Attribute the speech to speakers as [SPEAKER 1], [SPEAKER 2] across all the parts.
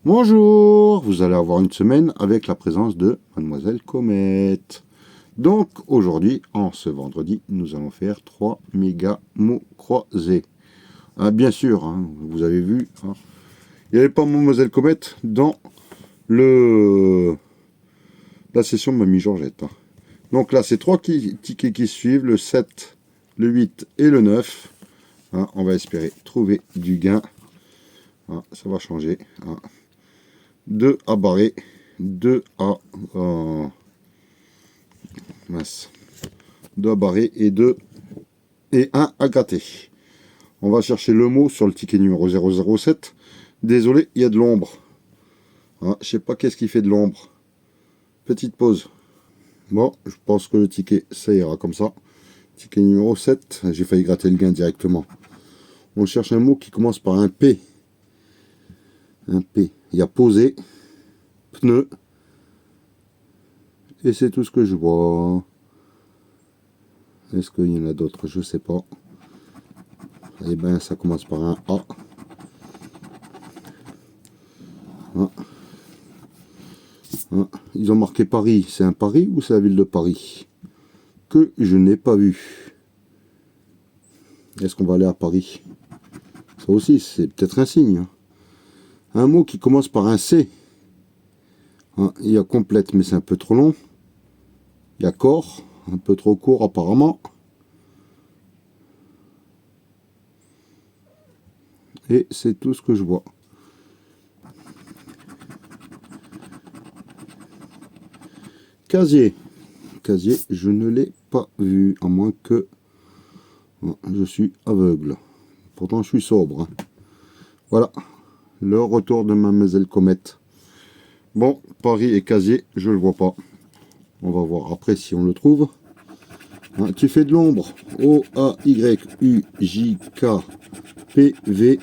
[SPEAKER 1] Bonjour, vous allez avoir une semaine avec la présence de Mademoiselle Comète. Donc aujourd'hui, en ce vendredi, nous allons faire 3 méga mots croisés. Ah, bien sûr, hein, vous avez vu, hein, il n'y avait pas Mademoiselle Comète dans la session de Mamie Georgette. Hein. Donc là, c'est 3 tickets qui suivent, le 7, le 8 et le 9. Hein, on va espérer trouver du gain. Hein, ça va changer. Hein. 2 à barrer, 2 à... mince. 2 à barrer et 2 et 1 à gratter. On va chercher le mot sur le ticket numéro 007. Désolé, il y a de l'ombre. Hein, je sais pas qu'est-ce qui fait de l'ombre. Petite pause. Bon, je pense que le ticket, ça ira comme ça. Ticket numéro 7. J'ai failli gratter le gain directement. On cherche un mot qui commence par un P. Un P. Il y a posé, pneu. Et c'est tout ce que je vois. Est-ce qu'il y en a d'autres? Je sais pas. Eh bien, ça commence par un A. Ah. Ah. Ils ont marqué Paris. C'est un Paris ou c'est la ville de Paris? Que je n'ai pas vu. Est-ce qu'on va aller à Paris? Ça aussi, c'est peut-être un signe. Hein. Un mot qui commence par un C. Ah, il y a complète, mais c'est un peu trop long. Il y a corps, un peu trop court apparemment. Et c'est tout ce que je vois. Casier. Casier, je ne l'ai pas vu, à moins que je suis aveugle. Pourtant, je suis sobre. Hein. Voilà, le retour de Mademoiselle Comète. Bon, Paris et Casier, je le vois pas. On va voir après si on le trouve. Hein, tu fais de l'ombre. O-A-Y-U-J-K P-V-L-R-D-M-X-B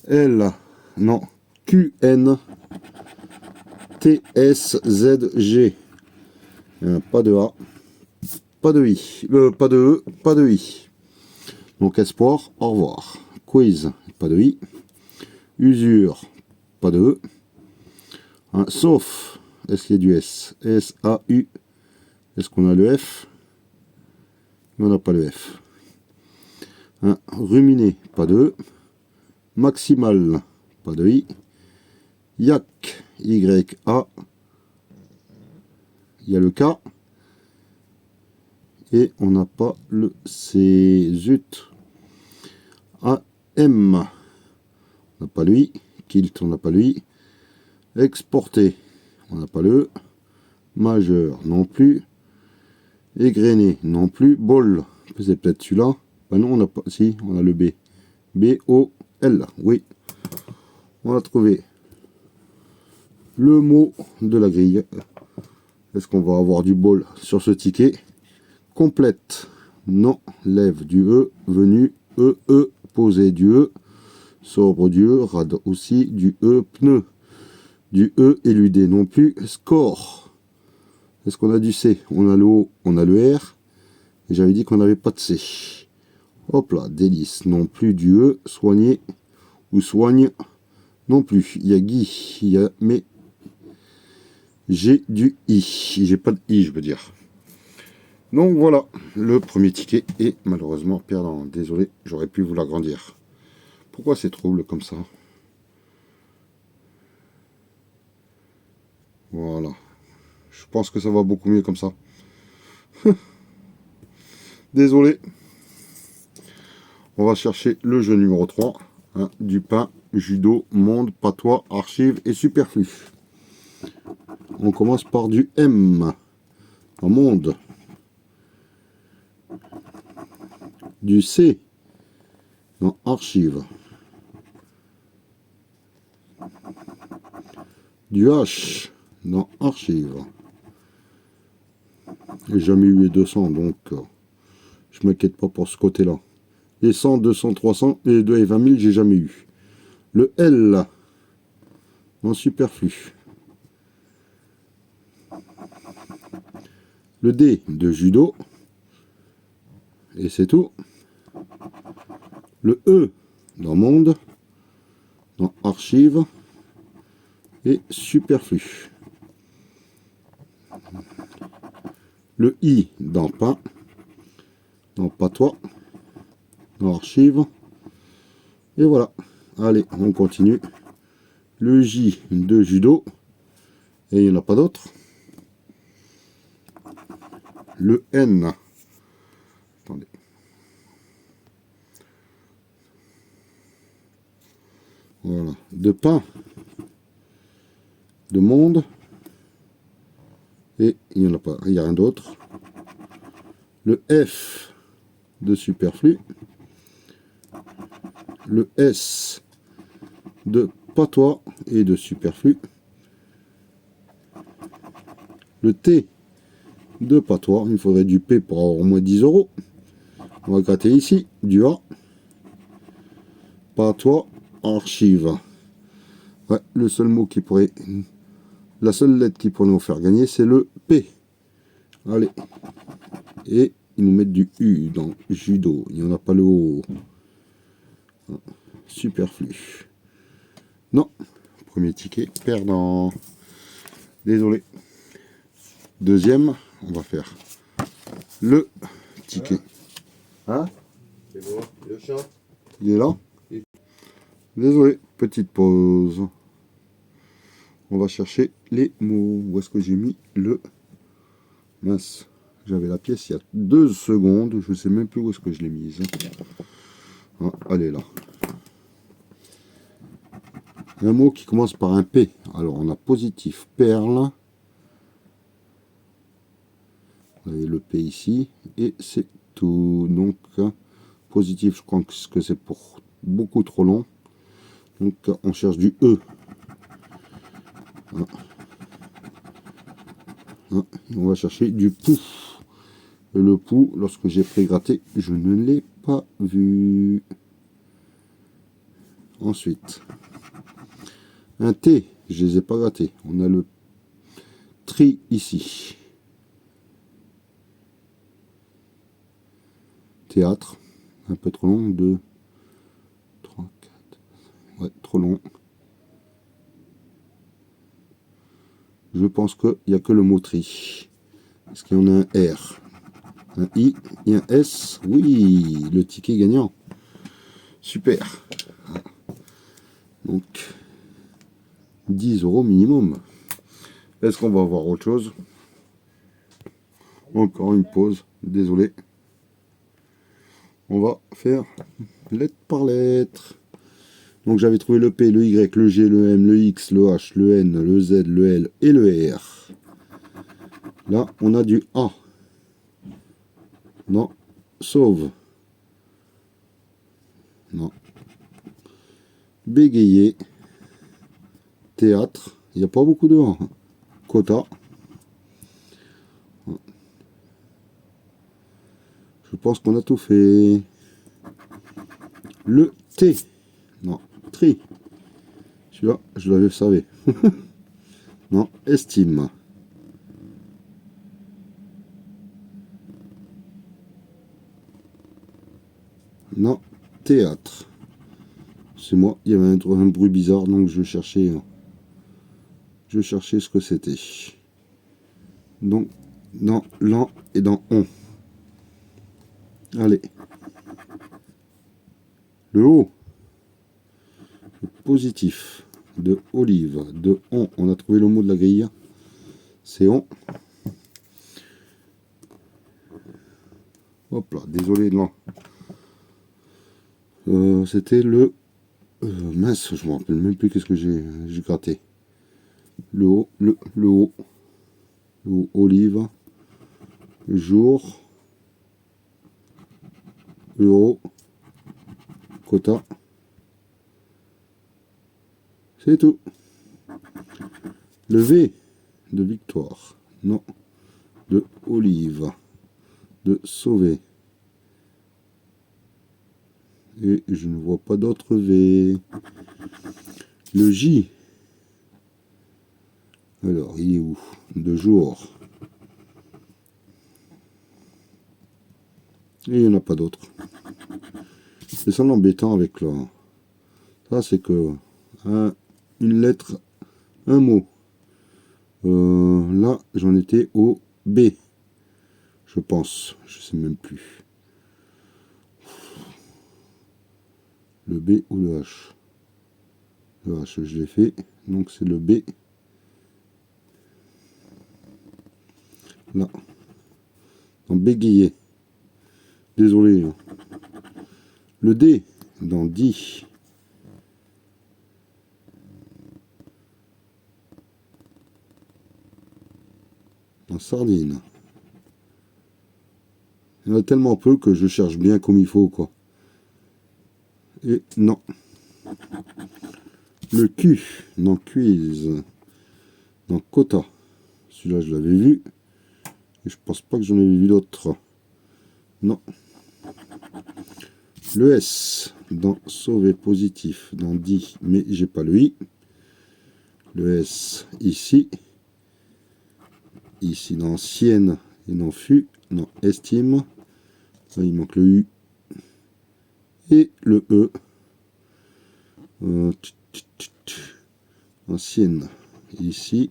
[SPEAKER 1] L. Non. Q-N-T-S-Z-G. Pas de A. Pas de I. Pas de E. Pas de I. Donc espoir, au revoir. Quiz, pas de I. Usure, pas de E. Hein, sauf, est-ce qu'il y a du S? S-A-U. Est-ce qu'on a le F? On n'a pas le F. Hein, ruminer, pas de E. Maximal, pas de I. Yak, Y-A. Il y a le K. Et on n'a pas le C. Zut. A, M. On n'a pas le I. Kilt, on n'a pas le I. Exporter, on n'a pas le E. Majeur, non plus. Égrené, non plus. Bol, c'est peut-être celui-là. Ben non, on n'a pas. Si, on a le B. B-O-L, oui. On a trouvé le mot de la grille. Est-ce qu'on va avoir du bol sur ce ticket? Complète, non. Lève du E. Venu, E-E. Posé du E. Sobre du E. Rad aussi du E. Pneu du E. Éludé non plus. Score. Est-ce qu'on a du C? On a le O, on a le R. Et j'avais dit qu'on n'avait pas de C. Hop là, délice. Non plus du E. Soigner ou soigne non plus. Il y a Guy. Il y a mais j'ai du I. J'ai pas de I, je veux dire. Donc voilà, le premier ticket est malheureusement perdant. Désolé, j'aurais pu vous l'agrandir. Pourquoi c'est trouble comme ça? Voilà. Je pense que ça va beaucoup mieux comme ça. Désolé. On va chercher le jeu numéro 3. Hein, du pain, judo, monde, patois, archives et superflu. On commence par du M. En monde. Du C. Dans archives. Du H. Dans archives. J'ai jamais eu les 200, donc je m'inquiète pas pour ce côté-là. Les 100, 200, 300 et les 2 et 20 000, j'ai jamais eu. Le L. En superflu. Le D de judo. Et c'est tout. Le E dans monde, dans archives et superflu. Le I dans pas, dans patois, dans archives. Et voilà. Allez, on continue. Le J de judo. Et il n'y en a pas d'autre. Le N. Attendez. Voilà. De pain. De monde. Et il n'y en a pas. Il n'y a rien d'autre. Le F de superflu. Le S de patois et de superflu. Le T de patois. Il faudrait du P pour avoir au moins 10 €. On va gratter ici. Du A. Patois. Archive. Ouais, le seul mot qui pourrait... La seule lettre qui pourrait nous faire gagner, c'est le P. Allez. Et ils nous mettent du U dans judo. Il n'y en a pas le O. Superflu. Non. Premier ticket, perdant. Désolé. Deuxième, on va faire le ticket. Hein?
[SPEAKER 2] C'est bon, le chat.
[SPEAKER 1] Il est là? Désolé, petite pause. On va chercher les mots. Où est-ce que j'ai mis le... Mince, j'avais la pièce il y a 2 secondes. Je ne sais même plus où est-ce que je l'ai mise. Ah, elle est là. Un mot qui commence par un P. Alors on a positif, perle. Vous avez le P ici. Et c'est tout. Donc positif, je crois que c'est pour beaucoup trop long. Donc on cherche du E. Ah. Ah, on va chercher du pou. Et le pou, lorsque j'ai pré-gratté, je ne l'ai pas vu. Ensuite, un T, je ne les ai pas grattés. On a le tri ici. Théâtre, un peu trop long. 2, 3, 4. Ouais, trop long. Je pense qu'il n'y a que le mot tri. Est-ce qu'il y en a un R, un I et un S? Oui, le ticket gagnant. Super. Donc, 10 € minimum. Est-ce qu'on va voir autre chose? Encore une pause. Désolé. On va faire lettre par lettre. Donc j'avais trouvé le P, le Y, le G, le M, le X, le H, le N, le Z, le L et le R. Là, on a du A. Non. Sauve. Non. Bégayer. Théâtre. Il n'y a pas beaucoup de A. Quota. Je pense qu'on a tout fait. Le T. Non. Tri. Celui-là, je l'avais savais. Non. Estime. Non. Théâtre. C'est moi. Il y avait un bruit bizarre, donc je cherchais ce que c'était. Donc, dans l'an et dans on. Allez. Le haut. Le positif. De olive. De on a trouvé le mot de la grille. C'est on. Hop là, désolé de l'an. C'était le... mince, je ne me rappelle même plus qu'est-ce que j'ai gratté. Le haut, le haut. Le haut, olive. Jour. Euro. Quota. C'est tout. Le V de victoire. Non. De olive. De sauver. Et je ne vois pas d'autre V. Le J. Alors, il est où? De jour. Et il n'y en a pas d'autre. C'est ça l'embêtant avec là. Ça, c'est que une lettre, un mot. Là, j'en étais au B. Je pense. Je sais même plus. Le B ou le H. Le H, je l'ai fait. Donc, c'est le B. Là. Dans bégayer. Désolé. Hein. Le D. Dans dit. Dans sardine. Il y en a tellement peu que je cherche bien comme il faut, quoi. Et non. Le Q, dans quiz. Dans quota. Celui-là, je l'avais vu. Et je pense pas que j'en avais vu d'autres. Non. Le S, dans sauver positif. Dans dit, mais j'ai pas le I. Le S, ici. Ici, dans sienne et dans fut. Dans estime. Là, il manque le U. Et le E. Ancienne. Ici.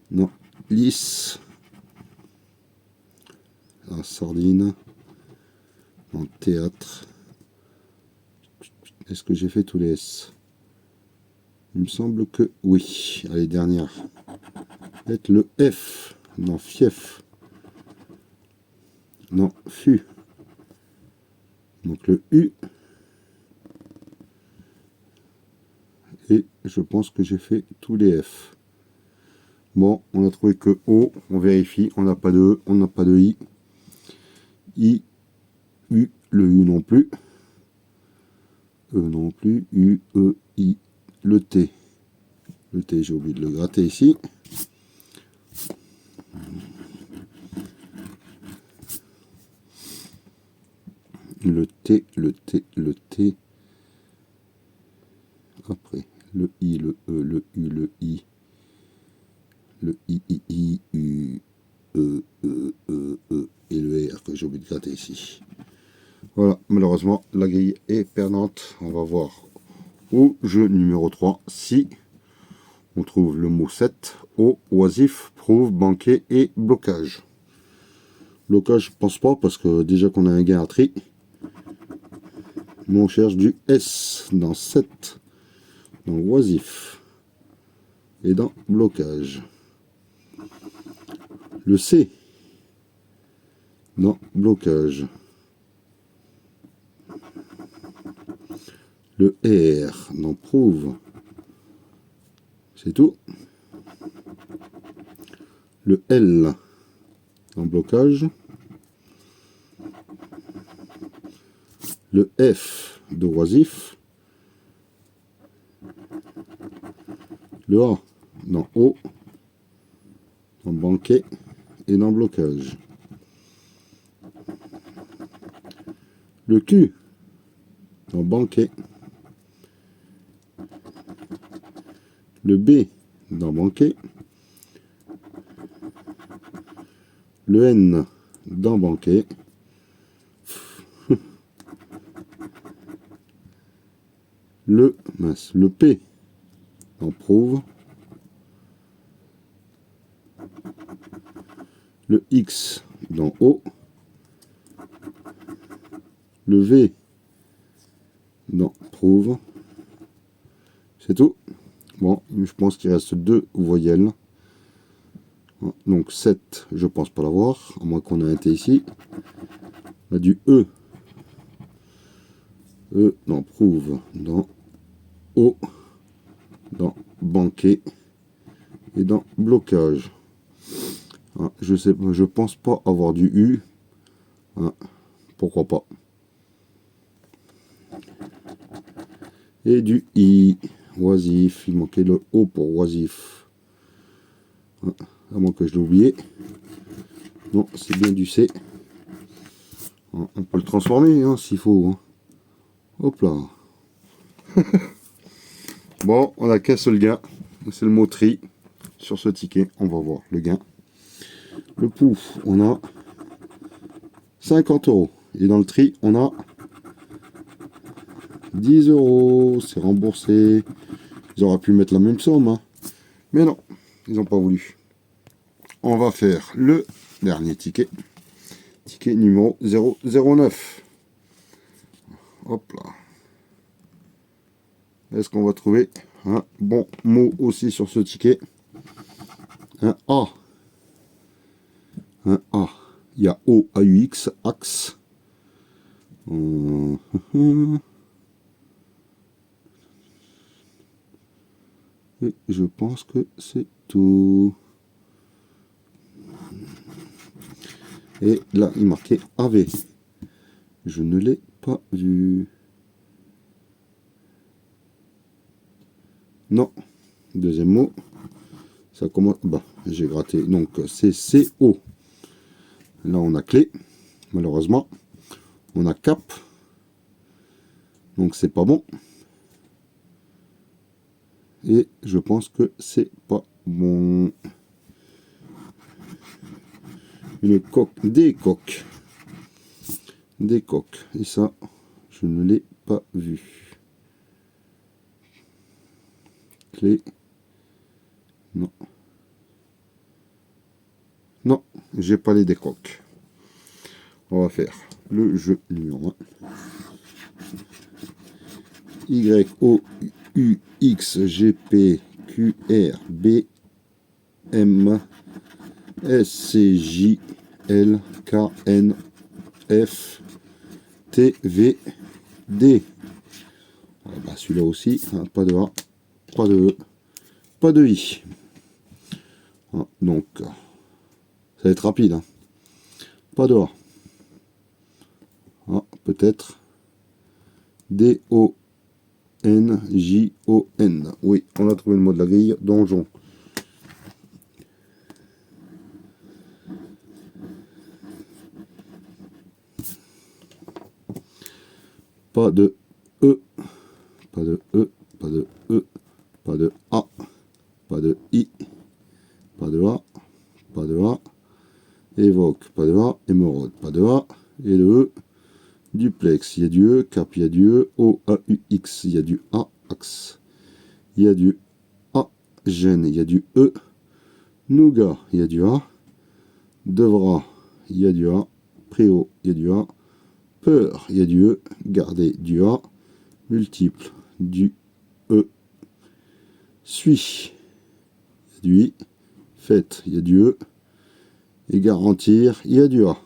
[SPEAKER 1] Non. Lisse. En sardine. En théâtre. Est-ce que j'ai fait tous les S? Il me semble que oui. Allez, dernière. Peut-être le F. Non, fief. Non, fut. Donc le U. Et je pense que j'ai fait tous les F. Bon, on a trouvé que O. On vérifie. On n'a pas de E. On n'a pas de I. I. U. Le U non plus. E non plus. U. E. I. Le T. Le T, j'ai oublié de le gratter ici. Le T, le T, le T. Après, le I, le E, le U, le I. Le I, U, E, et le R que j'ai oublié de gratter ici. Voilà, malheureusement, la grille est perdante. On va voir au jeu numéro 3 si on trouve le mot 7, au oisif, prouve, banquet et blocage. Blocage, je pense pas, parce que déjà qu'on a un gain à tri. Mais on cherche du S dans 7, dans oisif et dans blocage. Le C dans blocage. Le R dans prouve. C'est tout. Le L en blocage. Le F de oisif. Le A dans O, dans banquet et dans blocage. Le Q dans banquet. Le B dans banquet. Le N dans banquet. Le P dans prouve. Le X dans O. Le V dans prouve. C'est tout. Bon, je pense qu'il reste 2 voyelles. Donc 7, je pense pas l'avoir, à moins qu'on ait un T ici. On a du E. E dans prouve, dans O, dans banquet et dans blocage. Je pense pas avoir du U. Pourquoi pas. Et du I. Oisif, il manquait le O pour oisif. À moins que je l'ai oublié. Non, c'est bien du C. On peut le transformer s'il faut. Hop là. Bon, on a qu'un seul gain. C'est le mot tri sur ce ticket. On va voir le gain. Le pouf, on a 50 €. Et dans le tri, on a 10 €, c'est remboursé. Ils auraient pu mettre la même somme, hein. Mais non, ils n'ont pas voulu. On va faire le dernier ticket. Ticket numéro 009. Hop là. Est-ce qu'on va trouver un bon mot aussi sur ce ticket? Un A. Un A. Il y a O, A, U, X, axe. Et je pense que c'est tout. Et là, il marquait AV. Je ne l'ai pas vu. Non. Deuxième mot. Ça commence. Bah, j'ai gratté. Donc, c'est CO. Là, on a clé. Malheureusement. On a cap. Donc, c'est pas bon. Et je pense que c'est pas bon. Une coque. Des coques. Des coques. Et ça, je ne l'ai pas vu. Clé. Non. Non, j'ai pas les décoques. On va faire le jeu numéro 1. Y, O, U, X, G, P, Q, R, B, M, S, C, J, L, K, N, F, T, V, D. Ah bah, celui-là aussi, hein, pas de A, pas de E, pas de I. Ah, donc, ça va être rapide. Hein. Pas de A. Ah, peut-être D, O, N, J, O, N. Oui, on a trouvé le mot de la grille, donjon. Pas de E, pas de E, pas de E, pas de A, pas de I, pas de A, pas de A, évoque, pas de A, émeraude, pas de A, et le E, duplex, il y a du E, cap, il y a du E, O, A, U, X, il y a du A, axe, il y a du A, gêne, il y a du E, nougat, il y a du A, devra, il y a du A, préau, il y a du A, peur, il y a du E, garder, du A, multiple, du E, suis, il y a du I, fait, il y a du E, et garantir, il y a du A.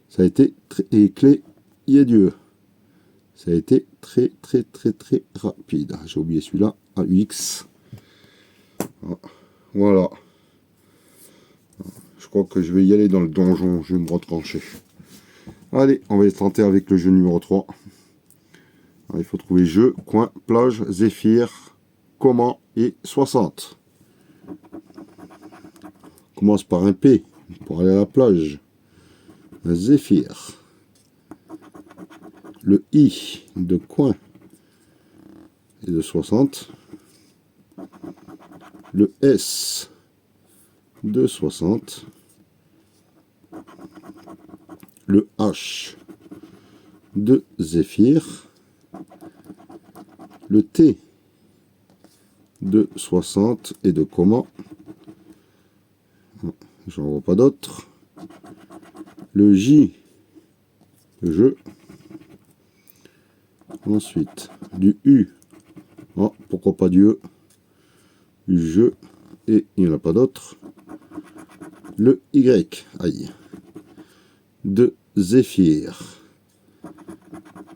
[SPEAKER 1] Ça a été et clé, il y a du E. Ça a été très rapide. J'ai oublié celui-là, AUX. Voilà. Je crois que je vais y aller dans le donjon, je vais me retrancher. Allez, on va y tenter avec le jeu numéro 3. Alors, il faut trouver jeu, coin, plage, zéphyr, comment et 60. On commence par un P pour aller à la plage. Un zéphyr. Le I de coin et de 60. Le S de 60. Le H de zéphyr. Le T de 60 et de comment. J'en vois pas d'autres. Le J de jeu. Ensuite, du U. Oh, pourquoi pas du E? Du jeu. Et il n'y en a pas d'autres. Le Y. Aïe. De zéphyr.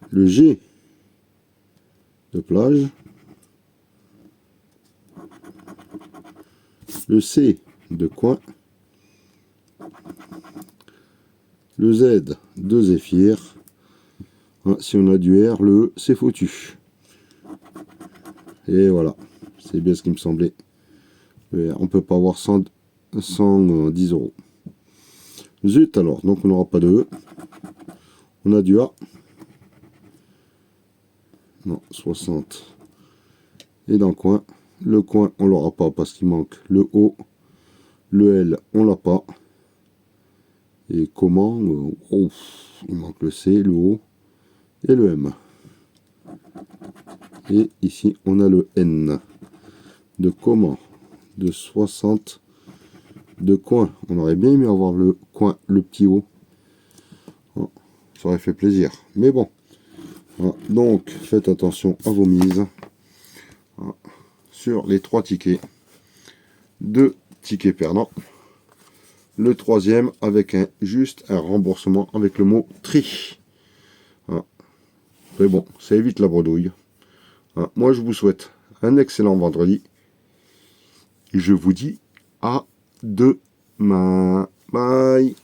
[SPEAKER 1] Le G de plage. Le C de coin. Le Z de zéphyr. Ah, si on a du R, le E, c'est foutu. Et voilà, c'est bien ce qui me semblait. On peut pas avoir 110 €. Zut alors, donc on n'aura pas de E. On a du A. Non, 60. Et dans le coin, on l'aura pas parce qu'il manque le O. Le L, on l'a pas. Et comment il manque le C, le O et le M. Et ici, on a le N. De comment? De 60 de coin. On aurait bien aimé avoir le coin, le petit haut. Oh, ça aurait fait plaisir. Mais bon. Voilà. Donc, faites attention à vos mises. Voilà. Sur les 3 tickets. 2 tickets perdants. Le troisième avec juste un remboursement avec le mot tri. Voilà. Mais bon, ça évite la bredouille. Voilà. Moi, je vous souhaite un excellent vendredi. Et je vous dis à demain. Bye.